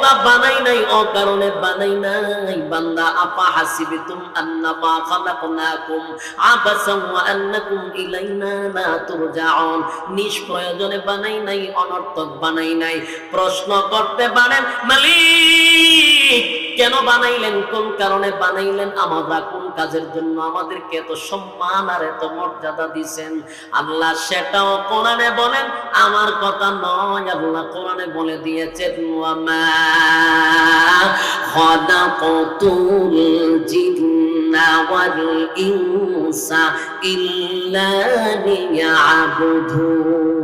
বান্দা বানাই নাই অকারণে বানাই নাই। বান্দা আপা হাসিবিতুম আন্নামা খালাকনাকুম আবাসা ওয়া আন্নাকুম ইলাইনা লা তুরজাউন, নিষ্প্রয়োজনে বানাই নাই, অনর্থক বানাই নাই। প্রশ্ন করতে পারেন মালিক কেন বানাইলেন, কোন কারণে বানাইলেন, আমরা কোন কাজের জন্য আমাদেরকে এত সম্মান আর এত মর্যাদা দিয়েছেন? আল্লাহ সেটাও কোরআনে বলেন, আমার কথা নয়। আল্লাহ কোরআনে বলে দিয়েছেন ওয়ামা খালাকাতুল জিন্না ওয়াল ইনসা ইল্লা লিয়াবুদুন।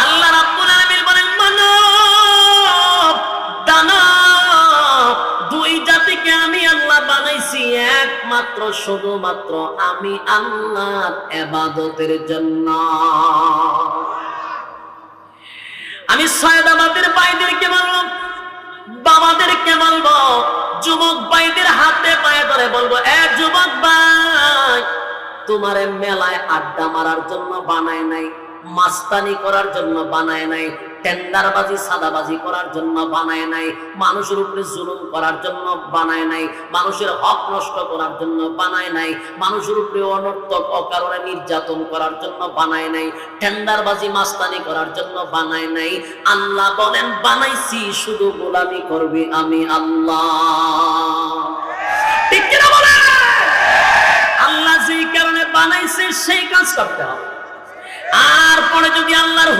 আল্লাহ রাব্বুল আলামিন বলেন মানব দানব দুই জাতিকে আমি আল্লাহ বানাইছি একমাত্র শুধুমাত্র আমি আল্লাহর ইবাদতের জন্য। আমি সয়দাবাদের ভাইদেরকে বলবো, বাবাদেরকে বলবো, যুবক ভাইদের হাতে পায়ে ধরে বলবো, এ যুবক ভাই, তোমারে মেলায় আড্ডা মারার জন্য বানায় নাই, মাস্তানি করার জন্য বানায় নাই, টেন্ডারবাজি সাদাবাজি করার জন্য বানায় নাই, মানুষের উপরে জুলুম করার জন্য বানায় নাই, মানুষের হক নষ্ট করার জন্য বানায় নাই, মানুষের উপরে অনর্থক অকারণে নির্যাতন করার জন্য বানায় নাই, টেন্ডারবাজি মাস্তানি করার জন্য বানায় নাই। আল্লাহ বলেন বানাইছি শুধু গোলামি করবি আমি আল্লাহ। ঠিক কিনা বলে? আল্লাহ যেই কারণে বানাইছে সেই কাজ করতে হবে। আর পরে যদি আল্লাহর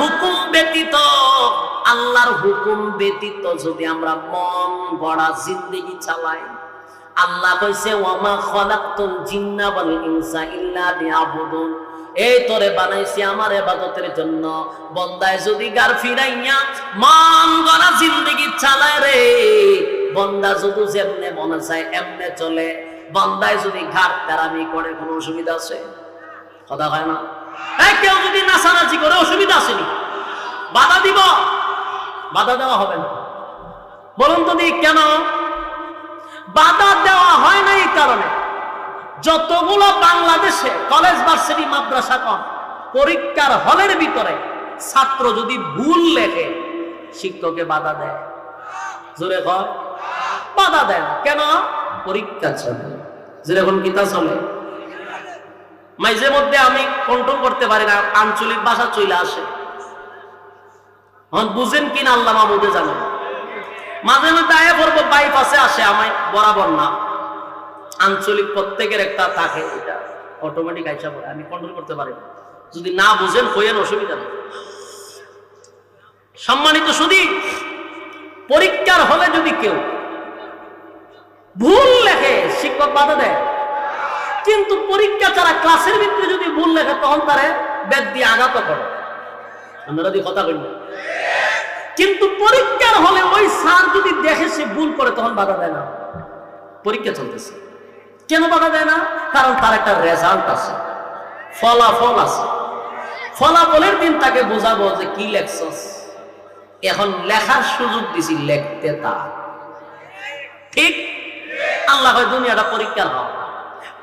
হুকুম ব্যতীত যদি আমরা মন গড়া জিন্দেগি চালাই, আল্লাহ কইছে ওয়ামা খালাকতুল জিন্না ওয়াল ইনসা ইল্লা লিয়াবুদুন, এই তোরে বানাইছি আমার ইবাদতের জন্য। বন্দায় যদি গার ফিরাইয়া মন গড়া জিন্দেগি চালায় রে, বন্দা যদি যেমনে মনে চায় এমনে চলে, বন্দায় যদি ঘাট তেরামি করে কোনো অসুবিধা আছে? কথা হয় না? কেউ যদি নাচানাচি করে অসুবিধা আসেনি? বাধা দিব? বাধা দেওয়া হবে না। বলুন তো দিক কেন বাধা দেওয়া হয় না? এই কারণে যতগুলো বাংলাদেশে কলেজ ভার্সিটি মাদ্রাসা কম পরীক্ষার হলের ভিতরে ছাত্র যদি ভুল লেখে শিক্ষককে বাধা দেয়। জোরে কয় বাধা দেয় না কেন? পরীক্ষা চলে, যেরকম কিতা চলে। মাঝে মধ্যে আমি কন্ট্রোল করতে পারি না, আঞ্চলিক ভাষা চলে আসে। বুঝেন কিনা আল্লাহ মাহমুদে জানেন। মাঝে মধ্যে আয়া পড়বো বাইপাসে আসে, আমায় বরাবর না, আঞ্চলিক প্রত্যেকের একটা থাকে, এটা অটোমেটিক আইসা পড়ে, আমি কন্ট্রোল করতে পারি না। যদি না বুঝেন হইয়েন, অসুবিধা নেই। সম্মানিত শুধু পরীক্ষার হলে যদি কেউ ভুল লেখে শিক্ষক বাধা দেয়, কিন্তু পরীক্ষা ছাড়া ক্লাসের ভিতরে যদি ভুল লেখে তখন তারে বেদ দিয়ে আঘাত করে। আমরা যদি কথা বলি, কিন্তু পরীক্ষার হলে ওই স্যার যদি দেখে সে ভুল করে তখন বাধা দেয় না। পরীক্ষা চলতেছে, কেন বাধা দেয় না? কারণ তার একটা রেজাল্ট আছে, ফলাফল আছে। ফলাফলের দিন তাকে বোঝাবো যে কি লেখছস। এখন লেখার সুযোগ দিছি, লেখতে তা ঠিক। আল্লাহ হয় দুনিয়াটা পরীক্ষার হল।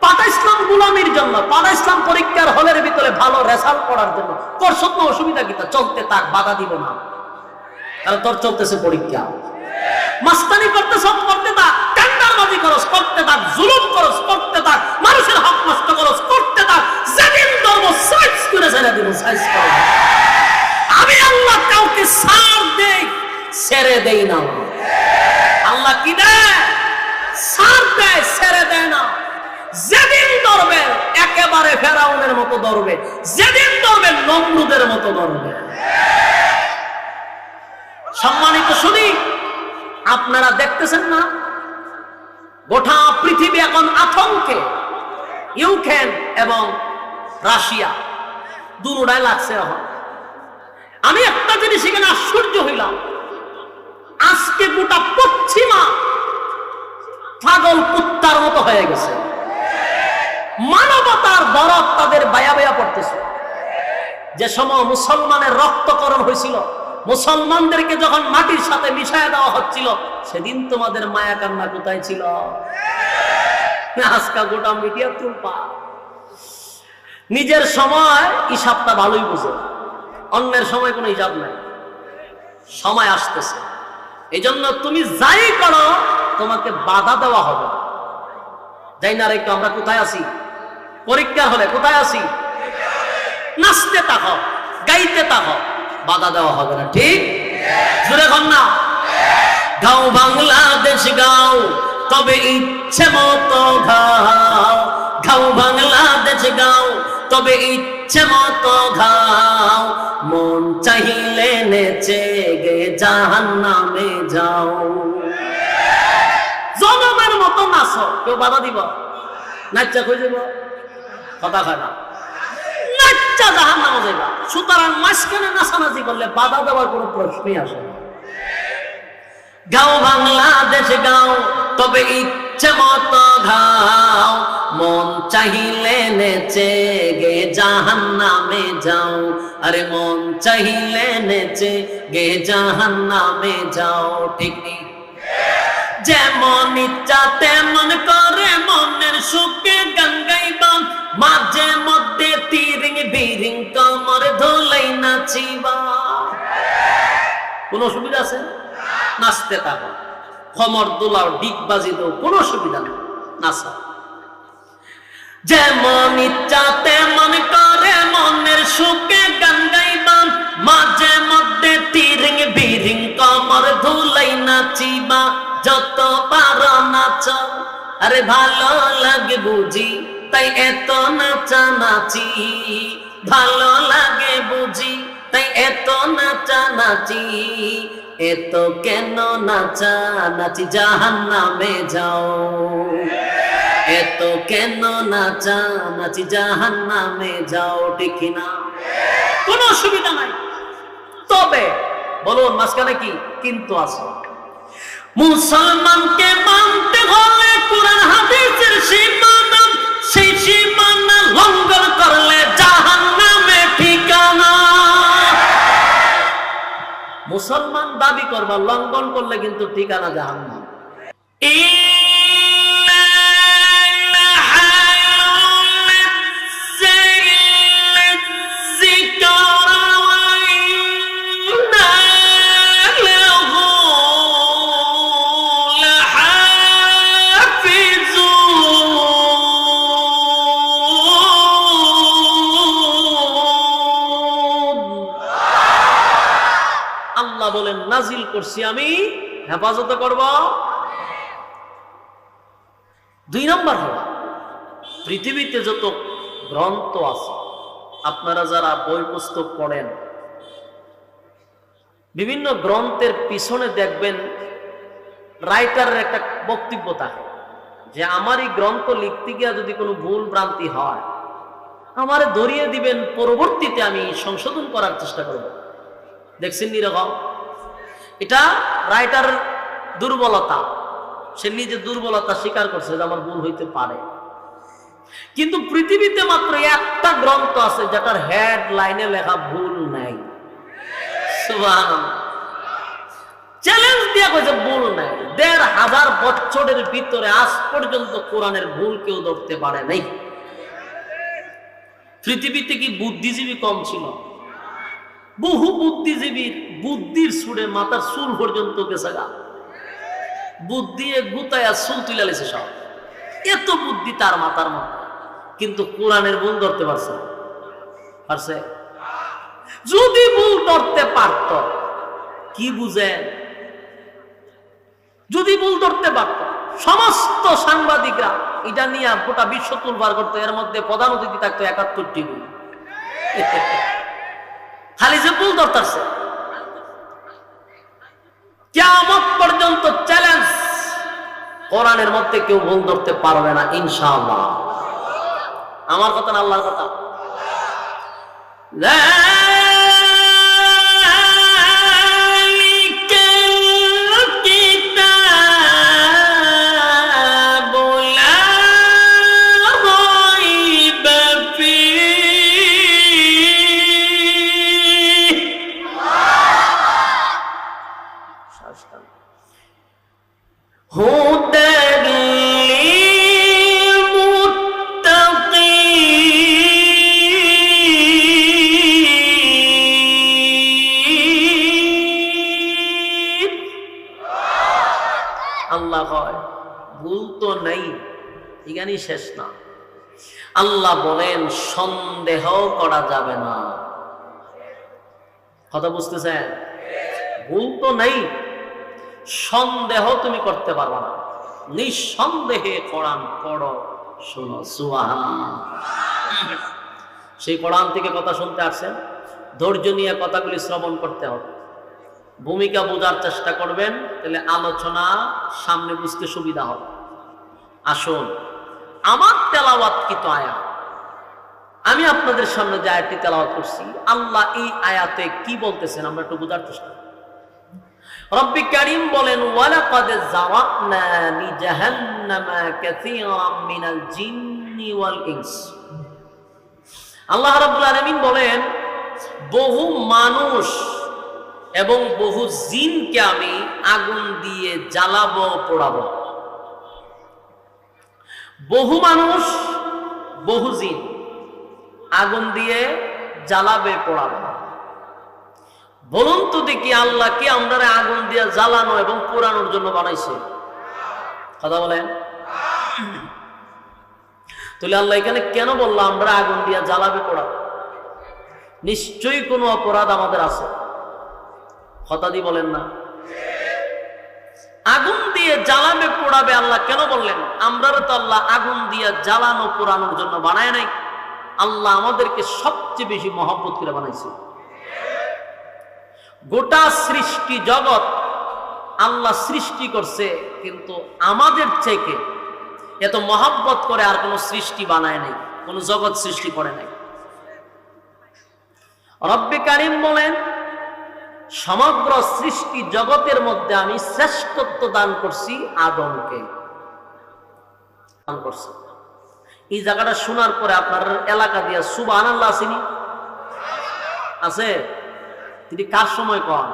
পাতা ইসলাম গুলামির জন্য, পাতা ইসলাম পরীক্ষার হলের ভিতরে ভালো রেজাল্ট করার জন্য। তোর সত্য অসুবিধা কি? চলতে থাক, বাধা দিব না, কারণ তোর চলতেছে পরীক্ষা। মাস্তানি করতে সব করতে থাক, টেন্ডারবাজি করস করতে থাক, জুলুম করস করতে থাক, মানুষের হক নষ্ট করস করতে থাক। যেদিন ধর্ম সাইজ করে ছেড়ে দিব, সাইজ করে। আমি আল্লাহ কাউকে ছাড় দেই, ছেড়ে দেই না। আল্লাহ কি দেয়? ছাড় দেয়, ছেড়ে দেয় না। যেদিন ধরবে একেবারে ফেরাউনের মতো ধরবে, যেদিন ধরবে নমরুদের মতো ধরবে। সম্মানিত শুনি, আপনারা দেখতেছেন না গোটা পৃথিবী এখন আতঙ্কে। ইউক্রেন এবং রাশিয়া দুটাই লাগছে। এখন আমি একটা জিনিস এখানে আশ্চর্য হইলাম, আজকে গোটা পশ্চিমা পাগল কুত্তার মতো হয়ে গেছে। মানবতার বরফ তাদের বায়া বায়া পড়তেছে। যে সময় মুসলমানের রক্তকরণ হয়েছিল, মুসলমানদেরকে যখন মাটির সাথে মিশায় দেওয়া হচ্ছিল, সেদিন তোমাদের মায়া কান্না কোথায় ছিল? আজকে গোটা মিডিয়া তুলপা। নিজের সময় হিসাবটা ভালোই বুঝে, অন্যের সময় কোনো হিসাব নাই। সময় আসতেছে, এই জন্য তুমি যাই করো তোমাকে বাধা দেওয়া হবে। যাই না রে, আমরা কোথায় আছি? পরীক্ষা হলে কোথায় আছি? নাচতে থাকো, গাইতে থাকো, বাধা দেওয়া হবে না। ঠিক জোরে কর না। গাও বাংলাদেশ গাও, তবে ইচ্ছে মতো গাও। গাও বাংলাদেশ গাও, তবে ইচ্ছে মতো গাও। মন চাইলে নেচে গে জাহান্নামে যাও। জনমের মতো নাচো, কেউ বাধা দিব? নাচা কই যাব? কথা কয় না, নাচা জাহান্নামে যাইবা। সুতরাং মাঝখানে নাচানাচি করলে বাধা দেওয়ার কোনো প্রশ্নই আসে না। গাও বাংলাদেশ গাও, তবে ইচ্ছে মতো গাও। মন চাইলে নেচে গে জাহান্নামে যাও। আরে মন চাইলে নেচে গে জাহান্নামে যাও। ঠিক নেই? যেমন ইচ্ছা তেমন করে মনের সুখে গান গাইবা। মাঝে মধ্যে তিরিং বিরিং কমর ধুলাই নাচিবা। কোন অসুবিধা আছে? নাচতে থাকো, খমর দোলাও, ডিগ বাজি দাও, কোনো অসুবিধা নেই, নাচা। যেমন ইচ্ছা তেমন করে মনের সুখে গান গাইবা। মাঝে মধ্যে তিরিং বিরিং কমর ধুলাই নাচিবা। যত পারো নাচো, আরে ভালো লাগে বুঝি তাই এত নাচা নাচি। ভালো লাগে বুঝি তাই এত নাচা নাচি। এত কেন নাচা নাচি জাহান্নামে যাও। এত কেন নাচা নাচি জাহান্নামে যাও। ঠিক না? কোনো অসুবিধা নাই। তবে বলুন মাঝখানে কি কিন্তু আছে? মুসলমানকে মানতে হলে কুরআন হাদিসের সীমানা, সেই সীমানা লঙ্ঘন করলে জাহান্নামে ঠিকানা। মুসলমান দাবি করবা, লঙ্ঘন করলে কিন্তু ঠিকানা জাহান্নাম। বলেন নাজিল করছি আমি, হেফাজত করব। 2 নম্বর হলো পৃথিবীতে যত গ্রন্থ আছে, আপনারা যারা বই পুস্তক পড়েন, বিভিন্ন গ্রন্থের পিছনে দেখবেন রাইটারের একটা বক্তব্য থাকে যে আমার এই গ্রন্থ লিখতে গিয়ে যদি কোনো ভুল ভ্রান্তি হয় আমারে ধরিয়ে দিবেন, পরবর্তীতে আমি সংশোধন করার চেষ্টা করব। দেখছেন এরকম? এটা রাইটার দুর্বলতা, সে নিজে দুর্বলতা স্বীকার করছে যে আমার ভুল হইতে পারে। কিন্তু পৃথিবীতে মাত্র একটা গ্রন্থ আছে যেটার হেড লাইনে লেখা ভুল নাই। সুবহানাল্লাহ, চ্যালেঞ্জ দিয়া কইছে ভুল নাই। ১৫০০ বছরের ভিতরে আজ পর্যন্ত কোরআনের ভুল কেউ ধরতে পারে নাই। পৃথিবীতে কি বুদ্ধিজীবী কম ছিল? বহু বুদ্ধিজীবীর বুদ্ধির সুরে মাথার চুল পর্যন্ত গেছে গা, বুদ্ধি গুতায়া চুল তুলে লেছে সব, এত বুদ্ধি তার মাথার মধ্যে, কিন্তু কোরআনের ভুল ধরতে পারছে? পারছে? যদি ভুল ধরতে পারত, কি বুঝে, যদি ভুল ধরতে পারত সমস্ত সাংবাদিকরা এটা নিয়ে গোটা বিশ্ব তুলবার করতো, এর মধ্যে প্রধান অতিথি থাকতো ৭১টি ভুল। খালি যে ভুল ধরতেছে, কিয়ামত পর্যন্ত চ্যালেঞ্জ, কোরআনের মধ্যে কেউ ভুল ধরতে পারবে না ইনশাআল্লাহ। আমার কথা না আল্লাহর কথা? আল্লাহ কয় ভুল তো নেই, এখানেই শেষ না। আল্লাহ বলেন সন্দেহ করা যাবে না। কথা বুঝতেছেন? ভুল তো নেই, সন্দেহ তুমি করতে পারবে না। নিঃসন্দেহে কোরআন পড়ো, শোনো। সুবহানাল্লাহ। সেই কোরআন থেকে কথা শুনতে আসছেন, ধৈর্য নিয়ে কথাগুলি শ্রবণ করতে হবে, ভূমিকা বোঝার চেষ্টা করবেন, তাহলে আলোচনা সামনে বুঝতে সুবিধা হবে। আসুন, আমার তেলাওয়াতকৃত আয়াত, আমি আপনাদের সামনে যে আয়াতটি তেলাওয়াত করছি, আল্লাহ এই আয়াতে কি বলতেছেন আমরা একটু বোঝার চেষ্টা করি। রব্বি কারীম বলেন, ওয়ালাকাদ যারাকনা লিজাহান্নামা কাসীরাম মিনাল জিন্নি ওয়াল ইনস। আল্লাহ রাব্বুল আলামিন বলেন, বহু মানুষ এবং বহু জিনকে আমি আগুন দিয়ে জ্বালাবো, পোড়াবো। বহু মানুষ, বহু জিন আগুন দিয়ে জ্বালাবে, পোড়াবে। বলুন তো দেখি, আল্লাহ কি আমরা আগুন দিয়ে জ্বালানো এবং পোড়ানোর জন্য বানাইছে? কথা বলেন। তাহলে আল্লাহ এখানে কেন বললো আমরা আগুন দিয়ে জ্বালাবে, পোড়াবে? নিশ্চয়ই কোনো অপরাধ আমাদের আছে। কথা দিয়ে বলেন না? আগুন দিয়ে জ্বালাবে, পোড়াবে আল্লাহ কেন বললেন? আমরা তো আল্লাহ আগুন দিয়ে জ্বালানো, পোড়ানোর জন্য বানায় নাই। আল্লাহ আমাদেরকে সবচেয়ে বেশি মহব্বত করে বানাইছে। গোটা সৃষ্টি জগৎ আল্লাহ সৃষ্টি করছে, কিন্তু আমাদের থেকে এত মহব্বত করে আর কোন সৃষ্টি বানায় নাই, কোন জগৎ সৃষ্টি করে নাই। রব্বে কারীম বলেন, সমগ্র সৃষ্টি জগতের মধ্যে আমি শ্রেষ্ঠত্ব দান করছি আদমকে, দান করছি। এই জায়গাটা শোনার পরে আপনার এলাকা দিয়া সুবহানাল্লাহ আসেনি? আছে? তিনি কার সময় কন?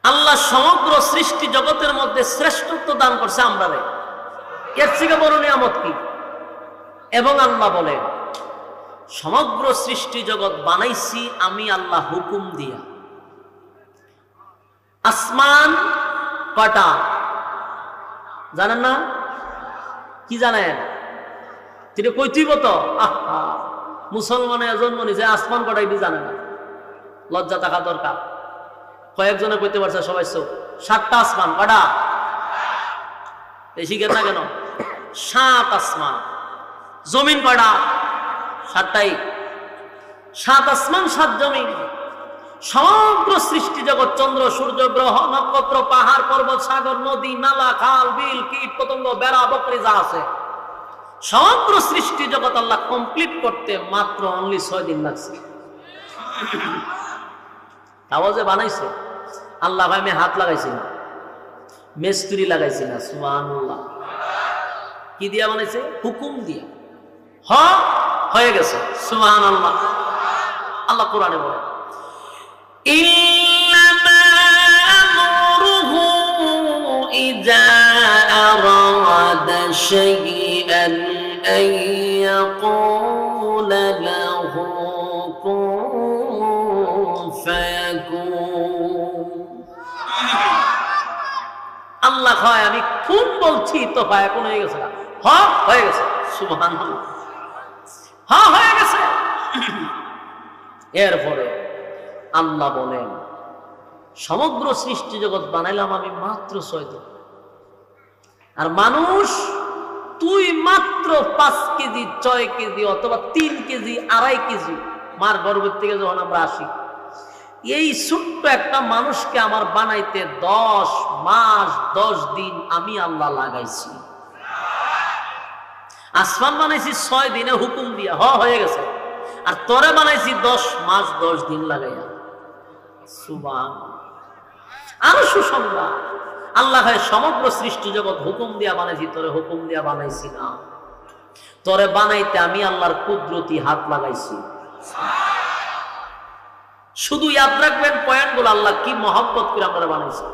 আল্লাহ সমগ্র সৃষ্টি জগতের মধ্যে শ্রেষ্ঠত্ব দান করছে আমরা, এর থেকে বড় নিয়ামত কি? এবং আল্লাহ বলে, সমগ্র সৃষ্টি জগৎ বানাইছি আমি আল্লাহ হুকুম দিয়া। আসমান কটা জানেন না? কি জানেন? তিনি কইতিব তো, আহা মুসলমানের জন্ম নিছে, আসমান কটা এটি জানে না। লজ্জা থাকা দরকার। কয়েকজনে কইতে পারছে, সবাই চোখ। 7টা আসমান। কটা? বেশি গেছে না কেন? 7 আসমান। জমিন কটা? 7টাই। 7 আসমান 7 জমিন। সমগ্র সৃষ্টি জগৎ, চন্দ্র সূর্য গ্রহ নক্ষত্র পাহাড় পর্বত সাগর নদী নালা খাল বিল কীট পতঙ্গ বেড়া বকরি যা আছে, সমগ্র সৃষ্টি জগৎ আল্লাহ কমপ্লিট করতে মাত্র অনলি 6 দিন লাগছে। তাও যে বানাইছে আল্লাহ, ভাই আমি হাত লাগাইছি না, মিস্ত্রি লাগাইছি না। সুবহানাল্লাহ। কি দিয়া বানাইছে? হুকুম দিয়া। হয়ে গেছে। সুবহানাল্লাহ। আল্লাহ কোরআনে বলে, ইন্নামা আমরুহু ইযা আরাদা শাইআন আন ইয়াকুলা লাহু কুন ফায়াকুন। আল্লাহ কয়, আমি কোন বলছি তো ফায়াকুন হয়ে গেছে। হয়ে গেছে। সুবহানাল্লাহ। হয়ে গেছে। এরপরে আল্লাহ বলেন, সমগ্র সৃষ্টি জগৎ বানাইলাম আমি মাত্র 6 দিন। আর মানুষ তুই মাত্র 5 কেজি 6 কেজি অথবা 3 কেজি 2.5 কেজি মার গর্ভের থেকে যখন আমরা আসি, এই ছোট্ট একটা মানুষকে আমার বানাইতে 10 মাস 10 দিন আমি আল্লাহ লাগাইছি। আসমান বানাইছি 6 দিনে হুকুম দিয়া, হয়ে গেছে। আর তোরে বানাইছি 10 মাস 10 দিন লাগাইয়া। সুবহানাল্লাহ। আরো সুসংবাদ, আল্লাহ হয় সমগ্র সৃষ্টি জগৎ হুকুম দিয়া বানাইছি, তোরে হুকুম দিয়া বানাইছি না। তোরে বানাইতে আমি আল্লাহর কুদরতি হাত লাগাইছি। শুধু ইয়াদ রাখবেন পয়েন্টগুলো, আল্লাহ কি মহব্বত করে আপনারা বানাইছে,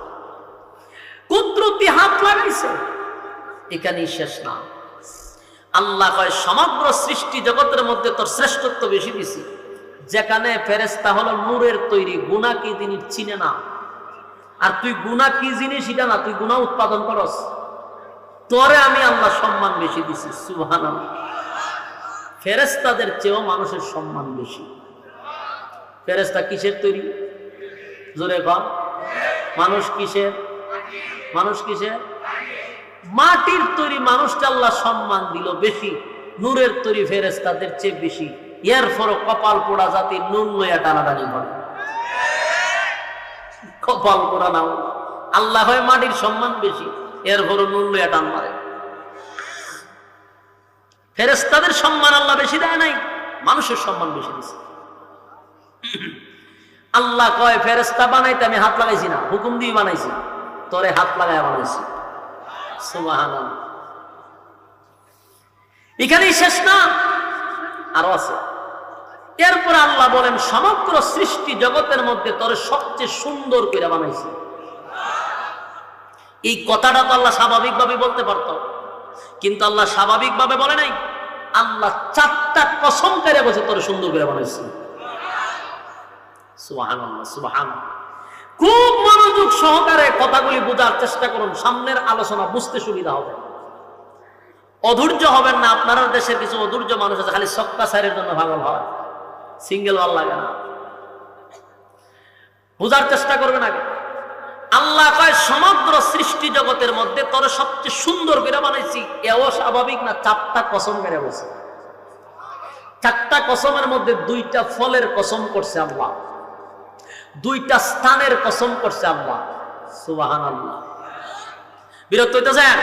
কুদরতি হাত লাগাইছে। এখানেই শেষ না। আল্লাহ কয়, সমগ্র সৃষ্টি জগতের মধ্যে তোর শ্রেষ্ঠত্ব বেশি দিছি। যেখানে ফেরেশতা হলো নূরের তৈরি, গুনাহ কি তিনি চিনে না। আর তুই গুনাহ কি জিনিস এটা না, তুই গুনাহ উৎপাদন করস, তোরে আমি আল্লাহ সম্মান বেশি দিছি। সুবহানাল্লাহ। ফেরেশতাদের চেয়েও মানুষের সম্মান বেশি। ফেরেশতা কিসের তৈরি? জোরে কর। মানুষ কিসের? মানুষ কিসের? মাটির তৈরি মানুষটা আল্লাহ সম্মান দিল বেশি, নূরের তৈরি ফেরেশতাদের চেয়ে বেশি। এরপরও কপাল পোড়া জাতি নুন লইয়া টানাটানি করে। কপাল পোড়া নাও, আল্লাহ হয় মাটির সম্মান বেশি, এরপরও নুন লইয়া টান মারে। ফেরেশতাদের সম্মান আল্লাহ বেশি দেয় নাই, মানুষের সম্মান বেশি দিছে। আল্লাহ কয় ফেরেশতা বানাইতে আমি হাত লাগাইছি না, হুকুম দিয়ে বানাইছি, তোরে হাত লাগায় বানাইছি। সুবহানাল্লাহ। এখানেই শেষ না, আরো আছে। এরপর আল্লাহ বলেন সমগ্র সৃষ্টি জগতের মধ্যে তোরে সবচেয়ে সুন্দর করে বানাইছি। এই কথাটা তো আল্লাহ স্বাভাবিকভাবে বলতে পারত, কিন্তু আল্লাহ স্বাভাবিকভাবে বলে নাই। আল্লাহ 4টা কসম করে বসে তোরে সুন্দর করে বানাইছি। সুবহানাল্লাহ, সুবহানাল্লাহ। খুব মনোযোগ সহকারে কথাগুলি বোঝার চেষ্টা করুন, সামনের আলোচনা বুঝতে সুবিধা হবে। অধৈর্য হবেন না। আপনারা দেশের কিছু অধৈর্য মানুষ আছে, খালি সক্কা সাইরের জন্য পাগল হয়, সিঙ্গেল ওয়াল লাগে না। বোঝার চেষ্টা করবেন আগে। আল্লাহ কয় সমগ্র সৃষ্টি জগতের মধ্যে তোরে সবচেয়ে সুন্দর করে বানাইছি। এও স্বাভাবিক না, 4টা কসম করে বসে। 4টা কসমের মধ্যে 2টা ফলের কসম করছে আল্লাহ, 2টা স্থানের কসম করছে আল্লাহ। সুবহানাল্লাহ। বিরক্ত হইতেছেন?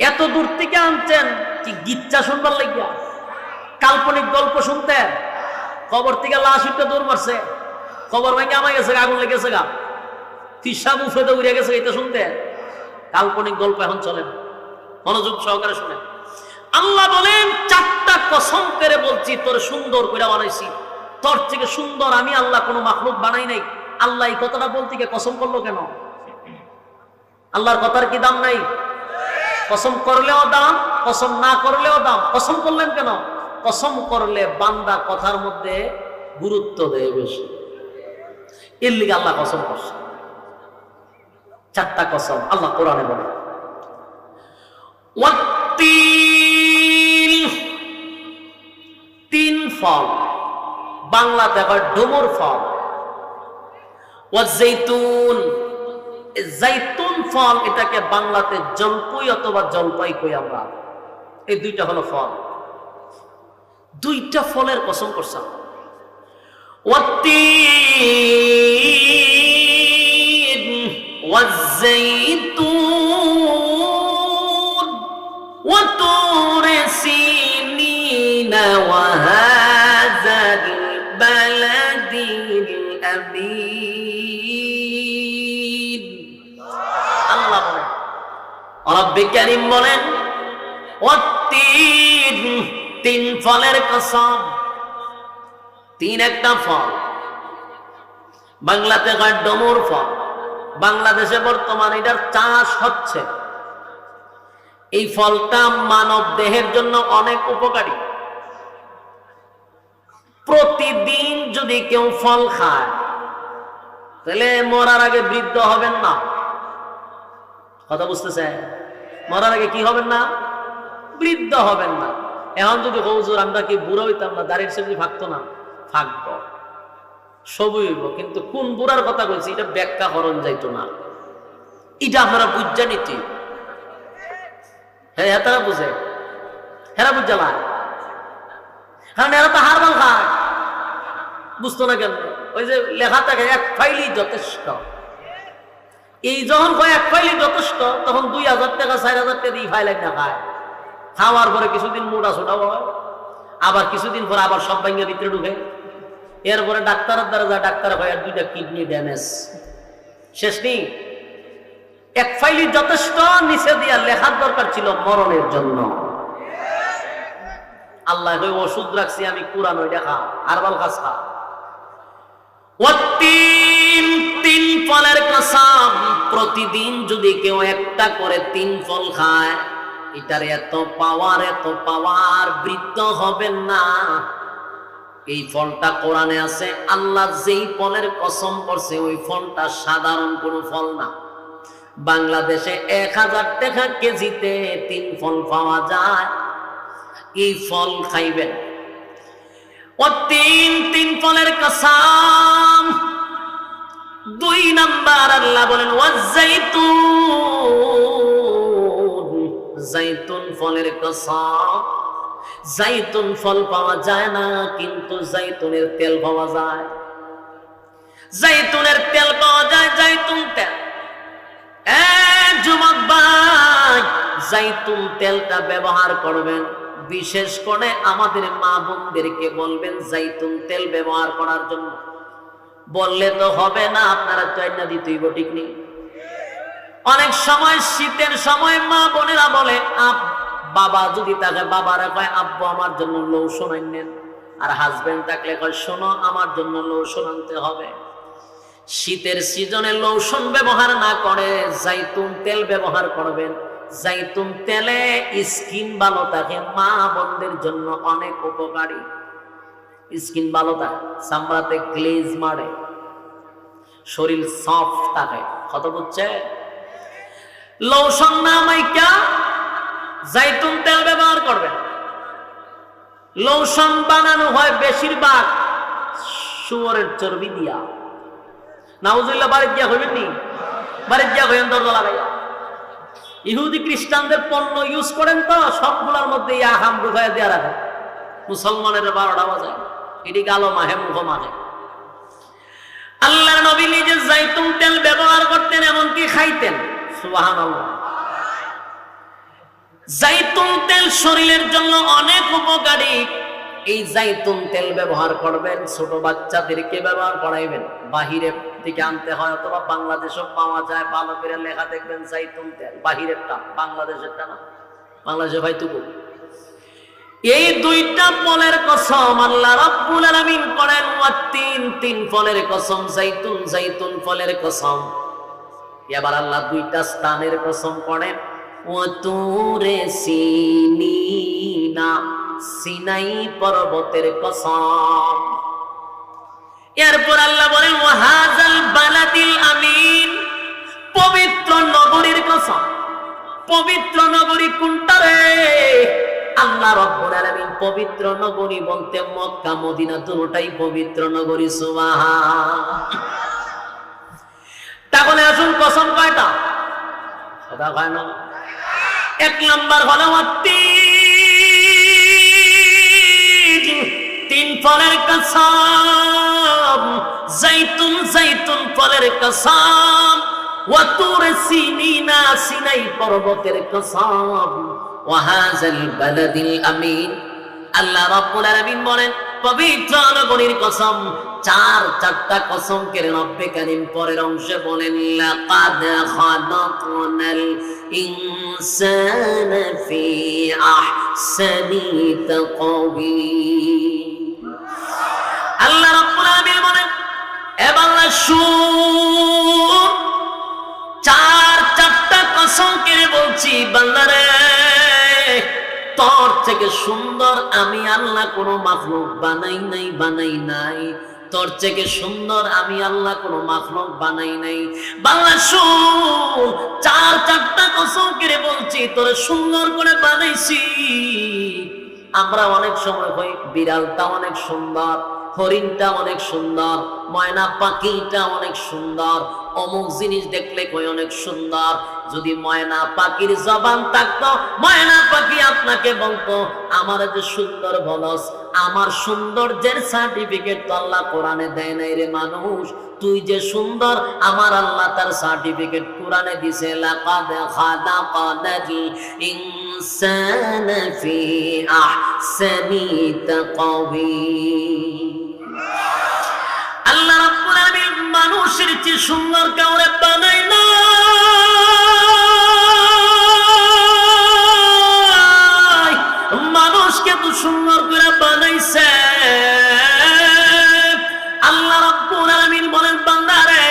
এত দূর থেকে আনছেন কি গিচ্ছা শুনবার লাগিয়া? কাল্পনিক গল্প শুনতেন? কবর থেকে লাশ উঠে দৌড় মারছে, কবর ভাঙে আমায় গেছে, আগুন লেগেছে গা, ফিসা মুফেদে উড়ে গেছে, এটা শুনতেন? কাল্পনিক গল্প এখন চলেন, মনোযোগ সহকারে শুনেন। আল্লাহ বলেন 4টা কসম করে বলছি তোর সুন্দর করে বানাইছি। তোর থেকে সুন্দর আমি আল্লাহ কোনো মাখলুক বানাই নাই। আল্লাহ এই কথাটা বলতে গিয়ে কসম করলো কেন? আল্লাহর কথার কি দাম নাই? কসম করলেও দাম, কসম না করলেও দাম। কসম করলেন কেন? কসম করলে বান্দা কথার মধ্যে গুরুত্ব দেয় বেশি, এর লিগে আল্লাহ কসম করছে। 4টা কসম আল্লাহ কোরআনে বলে। তিন ফল, বাংলাতে হয় ডুমুর ফল। ওয়াজাইতুন, জাইতুন ফল, এটাকে বাংলাতে জলপুই অথবা জলপাই কই আমরা। এই 2টা হলো ফল। 2টা ফলের কসম করছে। ওয়াত্তিন ওয়াজাইতুন ওয়া তুরি সিনিনা ওয়া হাযাল বালাদিল আমিন। আল্লাহ বলেন, রব্বে কারীম বলেন ওয়াত্তিন, 3 ফলের কসম। 3 একটা ফল, বাংলাতে হয় ডমুর ফল। বাংলাদেশে বর্তমানে এটার চাষ হচ্ছে। এই ফলটা মানব দেহের জন্য অনেক উপকারী। প্রতিদিন যদি কেউ ফল খায় তাহলে মরার আগে বৃদ্ধ হবেন না। কথা বুঝতেছে? মরার আগে কি হবেন না? বৃদ্ধ হবেন না। এখন যদি হুজুর আমরা কি বুড়ো হইতাম না, দাঁড়িয়ে সবজি ফাঁকতো না? ফাঁকব, সবই হইব, কিন্তু কোন বুড়ার কথা বলছি এটা ব্যাখ্যা করণ যাইতো না। এটা আমরা বুঝা নিতি। হ্যাঁ, তারা বুঝে, হেরা বুঝা না, কারণ এরা তো হারবাল খায়। বুঝতো না কেন? ওই যে লেখা থাকে 1 ফাইলই যথেষ্ট। এই যখন কয় 1 ফাইলই যথেষ্ট, তখন 2000 টাকা 4000 টাকা দিয়ে ফাইলাই না খায়। খাওয়ার পরে কিছুদিন মোটা ছোটা হয়, আবার কিছুদিন পরে আবার সব ভাঙিয়ে ভিতরে ঢুকে। এরপরে ডাক্তারের দ্বারা যা, ডাক্তার হয় 2টা কিডনি ড্যামেজ, শেষ নেই। 1 ফাইলই যথেষ্ট, নিচে দিয়া লেখার দরকার ছিল মরণের জন্য। আল্লাহ কই ওষুধ রাখছি আমি, কুরআন ওইটা খা, হারবাল গাছ খা। তিন ফলের কসম। প্রতিদিন যদি কেউ একটা করে 3 ফল খায়, এটার এত পাওয়ার, বৃদ্ধ হবেন না। এই ফলটা কোরআনে আছে। আল্লাহ যেই ফলের কসম করছে ওই ফলটা সাধারণ কোনো ফল না। বাংলাদেশে 1000 টাকা কেজিতে 3 ফল পাওয়া যায়। এই ফল খাইবেন। ও তিন ফলের কসম। 2 নাম্বার আল্লাহ বলেন ওয়াজাইতুন, জাইতুন ফলের কসম। জাইতুন ফল পাওয়া যায় না, কিন্তু জাইতুনের তেল পাওয়া যায়। জাইতুনের তেল পাওয়া যায়, জাইতুন তেল। যুবক ভাই, জাইতুন তেলটা ব্যবহার করবেন। বিশেষ করে আমাদের মা বোনদেরকে বলবেন জাইতুন তেল ব্যবহার করার জন্য। বললে তো হবে না, আপনারা চাইনা দিতেইব, ঠিক নেই? অনেক সময় শীতের সময় মা বোনেরা বলে, বাবা যদি থাকে বাবারা কয় আব্বু আমার জন্য লোশন আনেন, আর হাজবেন্ড থাকলে কয় শোনো আমার জন্য লোশন আনতে হবে। শীতের সিজনে লোশন ব্যবহার না করে জাইতুন তেল ব্যবহার করবেন। জাইতুন তেলে স্কিন ভালো থাকে, মা বোনদের জন্য অনেক উপকারী। স্কিন ভালো থাকে, চামড়াতে গ্লেজ মারে, শরীর সফট থাকে। কত বুঝছে? লোশন না মাইকা জাইতুন তেল ব্যবহার করবেন। লোশন বানানো হয় বেশিরভাগ শুয়োরের চর্বি দিয়া। নাউজুবিল্লাহ, বাড়িতে গিয়া হইবেন নি? বাড়িতে গিয়া হইবেন দরজা লাগাইয়া। ইহুদি খ্রিস্টানদের পণ্য ইউজ করেন তো সবগুলোর মধ্যে আহাম ঢুকাই দেওয়া রাখে। মুসলমানের 12টা বাজায়, এটি গালো মাহে মুখ মাহে। আল্লাহর নবী নিজে জাইতুন তেল ব্যবহার করতেন, এমনকি খাইতেন। সুবহানাল্লাহ। জাইতুন তেল শরীরের জন্য অনেক উপকারী। এই জাইতুন তেল ব্যবহার করবেন, ছোট বাচ্চাদেরকে ব্যবহার করাইবেন। বাহিরে থেকে আনতে হয়, অথবা বাংলাদেশেও পাওয়া যায়। ভালো করে লেখা দেখবেন জাইতুন তেল, বাহিরেরটা, বাংলাদেশেরটা না। বাংলাদেশে ভাই তুকু। এই 2টা ফলের কসম আল্লাহ রাব্বুল আলামিন করেন। তিন ফলের কসম, জাইতুন ফলের কসম। এবার আল্লাহ 2টা স্থানের কসম করেন। ওয়াতুরে সিনিনা, সিনাই পর্বতের কসম। এরপর আল্লাহ বলেন ওয়াহাজাল বালাদিল আমিন, পবিত্র নগরীর কসম। পবিত্র নগরী কোনটা রে? আল্লাহ রাব্বুল আলামিন পবিত্র নগরী বলতে মক্কা মদিনা দুটোটাই পবিত্র নগরী। সুবহান। তাহলে আসুন কসম কয়টা? কথা কয় না। 1 নাম্বার হলো তিন ফলের কসম, জাইতুন ফলের কসম। ওয়াতুর সিনিনা, সিনাই পর্বতের কসম। ওয়াহাজাল বালাদিল আমিন। আল্লাহ রাব্বুল আলামিন বলেন পবিত্র নগরীর কসম। 4টা কসম করে রব্বে কারীম পরের অংশে বলেন লাকাদ খালাকনাল ইনসানা ফি আহসানি তাকওয়িম। আল্লাহ রাব্বুল আলামিন বলেন এ বান্দা শুন, 4টা কসম করে বলছি বান্দারে, তোর থেকে সুন্দর আমি আল্লাহ কোনো মাখলুক বানাই নাই। তোর থেকে সুন্দর আমি আল্লাহ কোনো মাখলুক বানাই নাই। বাংলা শুন, 4টা কসম করে বলছি তোরে সুন্দর করে বানাইছি। আমরা অনেক সময় কই বিড়ালটা অনেক সুন্দর, হরিণটা অনেক সুন্দর, ময়না পাখিটা অনেক সুন্দর, অমুক জিনিস দেখলে কই অনেক সুন্দর। যদি ময়না পাখির জবান থাকতো, ময়না পাখি আপনাকে বলতো আমার যে সুন্দর বলস, আমার সৌন্দর্যের সার্টিফিকেট তো আল্লাহ কোরআনে দেয় নাই রে মানুষ। তুই যে সুন্দর, আমার আল্লাহ তার সার্টিফিকেট কোরআনে দিছে। লাকাদ খালাকনাল ইনসানা ফি আহসানি তাকওয়িম। আল্লাহ রাব্বুল আলামিন মানুষের চেয়ে সুন্দর কাউরে বানায় না। মানুষকে তো সুন্দর করে বানাইছে। আল্লাহ রাব্বুল আলামিন বলেন বান্দারে,